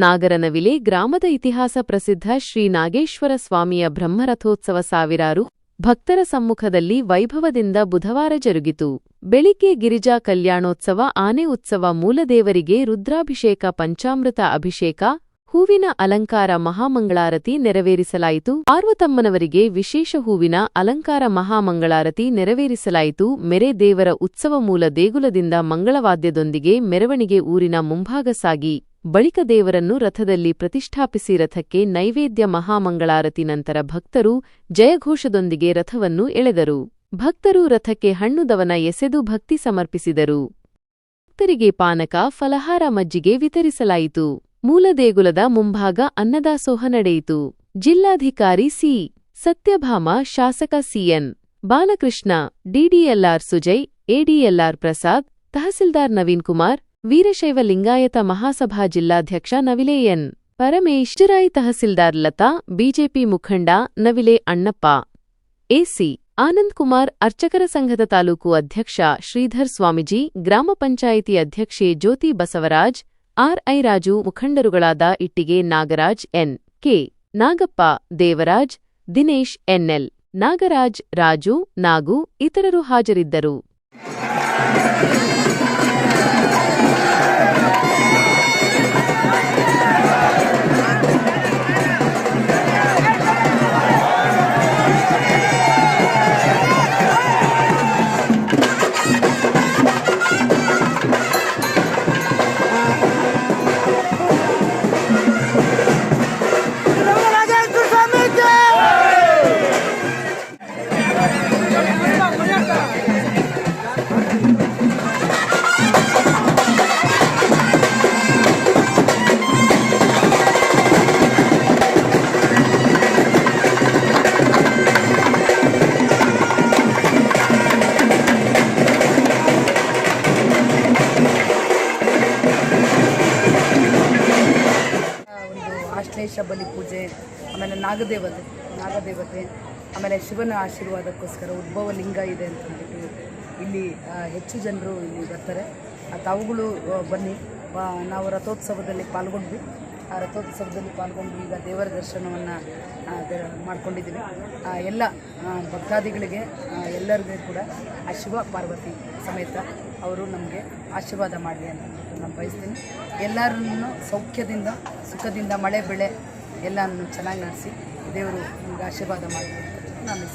ನಾಗರನವಿಲೆ ಗ್ರಾಮದ ಇತಿಹಾಸ ಪ್ರಸಿದ್ಧ ಶ್ರೀ ನಾಗೇಶ್ವರ ಸ್ವಾಮಿಯ ಬ್ರಹ್ಮರಥೋತ್ಸವ ಸಾವಿರಾರು ಭಕ್ತರ ಸಮ್ಮುಖದಲ್ಲಿ ವೈಭವದಿಂದ ಬುಧವಾರ ಜರುಗಿತು. ಬೆಳಿಗ್ಗೆ ಗಿರಿಜಾ ಕಲ್ಯಾಣೋತ್ಸವ, ಆನೆ ಉತ್ಸವ, ಮೂಲದೇವರಿಗೆ ರುದ್ರಾಭಿಷೇಕ, ಪಂಚಾಮೃತ ಅಭಿಷೇಕ, ಹೂವಿನ ಅಲಂಕಾರ, ಮಹಾಮಂಗಳಾರತಿ ನೆರವೇರಿಸಲಾಯಿತು. ಪಾರ್ವತಮ್ಮನವರಿಗೆ ವಿಶೇಷ ಹೂವಿನ ಅಲಂಕಾರ, ಮಹಾಮಂಗಳಾರತಿ ನೆರವೇರಿಸಲಾಯಿತು. ಮೆರೆ ದೇವರ ಉತ್ಸವ ಮೂಲ ದೇಗುಲದಿಂದ ಮಂಗಳವಾದ್ಯದೊಂದಿಗೆ ಮೆರವಣಿಗೆ ಊರಿನ ಮುಂಭಾಗ ಸಾಗಿ ಬಳಿಕ ದೇವರನ್ನು ರಥದಲ್ಲಿ ಪ್ರತಿಷ್ಠಾಪಿಸಿ ರಥಕ್ಕೆ ನೈವೇದ್ಯ, ಮಹಾಮಂಗಳಾರತಿ ನಂತರ ಭಕ್ತರು ಜಯಘೋಷದೊಂದಿಗೆ ರಥವನ್ನು ಎಳೆದರು. ಭಕ್ತರು ರಥಕ್ಕೆ ಹಣ್ಣು ದವನ ಎಸೆದು ಭಕ್ತಿ ಸಮರ್ಪಿಸಿದರು. ಭಕ್ತರಿಗೆ ಪಾನಕ, ಫಲಹಾರ, ಮಜ್ಜಿಗೆ ವಿತರಿಸಲಾಯಿತು. ಮೂಲ ದೇಗುಲದ ಮುಂಭಾಗ ಅನ್ನದಾಸೋಹ ನಡೆಯಿತು. ಜಿಲ್ಲಾಧಿಕಾರಿ ಸಿ. ಸತ್ಯಭಾಮ, ಶಾಸಕ CN. Balakrishna, DDLR Sujay, ADLR Prasad, ತಹಸೀಲ್ದಾರ್ ನವೀನ್ ಕುಮಾರ್, ವೀರಶೈವ ಲಿಂಗಾಯತ ಮಹಾಸಭಾ ಜಿಲ್ಲಾಧ್ಯಕ್ಷ ನವಿಲೆ ಎನ್. ಪರಮೇಶ್, ಚಿರಾಯಿ ತಹಸೀಲ್ದಾರ್ ಲತಾ, ಬಿಜೆಪಿ ಮುಖಂಡ ನವಿಲೆ ಅಣ್ಣಪ್ಪ, ಎಸಿ. ಆನಂದ್ ಕುಮಾರ್, ಅರ್ಚಕರ ಸಂಘದ ತಾಲೂಕು ಅಧ್ಯಕ್ಷ ಶ್ರೀಧರ್ ಸ್ವಾಮೀಜಿ, ಗ್ರಾಮ ಪಂಚಾಯಿತಿ ಅಧ್ಯಕ್ಷೆ ಜ್ಯೋತಿ ಬಸವರಾಜ್, ಆರ್ಐ ರಾಜು, ಮುಖಂಡರುಗಳಾದ ಇಟ್ಟಿಗೆ Nagaraj, N. K. Nagappa, Devaraj, Dinesh, NL. Nagaraj, Raju, Nagu ಇತರರು ಹಾಜರಿದ್ದರು. ಆಶ್ಲೇಷ ಬಲಿ ಪೂಜೆ, ಆಮೇಲೆ ನಾಗದೇವತೆ, ಆಮೇಲೆ ಶಿವನ ಆಶೀರ್ವಾದಕ್ಕೋಸ್ಕರ ಉದ್ಭವ ಲಿಂಗ ಇದೆ ಅಂತಂದ್ಬಿಟ್ಟು ಇಲ್ಲಿ ಹೆಚ್ಚು ಜನರು ಇಲ್ಲಿ ಬರ್ತಾರೆ. ತಾವುಗಳು ಬನ್ನಿ. ನಾವು ರಥೋತ್ಸವದಲ್ಲಿ ಪಾಲ್ಗೊಂಡ್ವಿ. ಆ ರಥೋತ್ಸವದಲ್ಲಿ ಪಾಲ್ಗೊಂಡು ಈಗ ದೇವರ ದರ್ಶನವನ್ನು ಮಾಡ್ಕೊಂಡಿದ್ದೀವಿ. ಎಲ್ಲ ಭಕ್ತಾದಿಗಳಿಗೆ ಎಲ್ಲರಿಗೂ ಕೂಡ ಆ ಶಿವ ಪಾರ್ವತಿ ಸಮೇತ ಅವರು ನಮಗೆ ಆಶೀರ್ವಾದ ಮಾಡಲಿ ಅಂತ ನಾನು ಬಯಸ್ತೀನಿ. ಎಲ್ಲರನ್ನು ಸೌಖ್ಯದಿಂದ, ಸುಖದಿಂದ, ಮಳೆ ಬೆಳೆ ಎಲ್ಲನೂ ಚೆನ್ನಾಗಿ ನಡೆಸಿ ದೇವರು ನಮಗೆ ಆಶೀರ್ವಾದ ಮಾಡಲಿ ಅಂತ ನಾನು